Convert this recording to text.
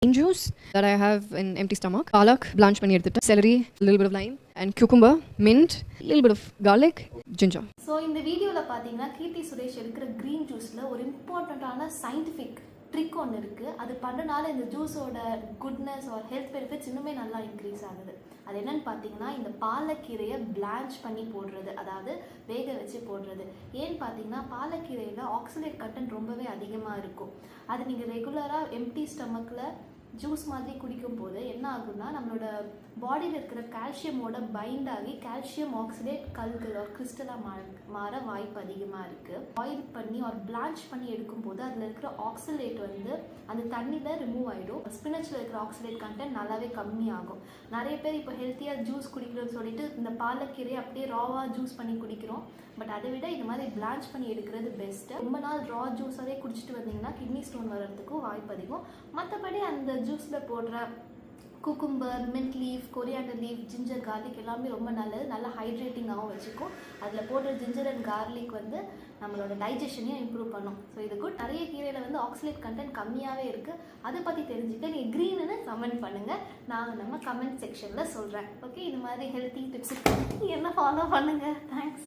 green juice that I have in empty stomach. Palak, blanch pani edutittu. Celery, a little bit of lime, and cucumber, mint, a little bit of garlic, ginger. So இந்த வீடியோவில் பார்த்தீங்கன்னா கீர்த்தி சுரேஷ் எடுக்கிற green ஜூஸில் ஒரு இம்பார்ட்டண்ட்டான scientific trick ஒன்று இருக்குது. அது பண்ணுறனால இந்த ஜூஸோட குட்னஸ் ஆர் ஹெல்த் பெனிஃபிட்ஸ் இன்னுமே நல்லா இன்க்ரீஸ் ஆகுது. அது என்னென்னு பார்த்தீங்கன்னா இந்த பாலக்கீரையை பிளான்ச் பண்ணி போடுறது, அதாவது வேக வச்சு போடுறது. ஏன்னு பார்த்தீங்கன்னா பாலக்கீரையில் ஆக்சிலேட் கண்டென்ட் ரொம்பவே அதிகமாக இருக்கும். அது நீங்கள் ரெகுலராக எம்டி ஸ்டமக்கில் ஜூஸ் மாதிரி குடிக்கும் போது என்ன ஆகும்னா நம்மளோட பாடியில் இருக்கிற கால்சியமோட பைண்ட் ஆகி கால்சியம் ஆக்சிடேட் கல்கள் ஒரு கிறிஸ்டலாக மாற வாய்ப்பு அதிகமாக இருக்குது. பாயில் பண்ணி ஒரு பிளான்ச் பண்ணி எடுக்கும்போது அதில் இருக்கிற ஆக்சிலேட் வந்து அந்த தண்ணியில் ரிமூவ் ஆகிடும். ஸ்பினச்சில் இருக்கிற ஆக்சிலேட் கண்டென்ட் நல்லாவே கம்மியாகும். நிறைய பேர் இப்போ ஹெல்த்தியாக ஜூஸ் குடிக்கிறோன்னு சொல்லிட்டு இந்த பாலக்கீரையை அப்படியே ராவாக ஜூஸ் பண்ணி குடிக்கிறோம். பட் அதை விட இந்த மாதிரி பிளான்ச் பண்ணி எடுக்கிறது பெஸ்ட்டு. ரொம்ப நாள் ரா ஜூஸாகவே குடிச்சிட்டு வந்தீங்கன்னா கிட்னி ஸ்டோன் வர்றதுக்கும் வாய்ப்பு அதிகம். மற்றபடி அந்த ஜூஸில் போடுற cucumber, mint leaf, coriander leaf, ginger, garlic எல்லாமே ரொம்ப நல்லது. நல்லா ஹைட்ரேட்டிங்காகவும் வச்சுக்கும். அதில் போடுற ஜிஞ்சர் அண்ட் கார்லிக் வந்து நம்மளோட டைஜஷனையும் இம்ப்ரூவ் பண்ணும். ஸோ இது குட். நிறைய கீரையில் வந்து ஆக்சிலேட் கண்டென்ட் கம்மியாகவே இருக்குது. அதை பற்றி தெரிஞ்சுக்க நீங்கள் க்ரீனுன்னு கமெண்ட் பண்ணுங்கள். நான் நம்ம கமெண்ட் செக்ஷனில் சொல்கிறேன். ஓகே, இது மாதிரி ஹெல்த்தி டிப்ஸ் என்ன ஃபாலோ பண்ணுங்கள். தேங்க்ஸ்.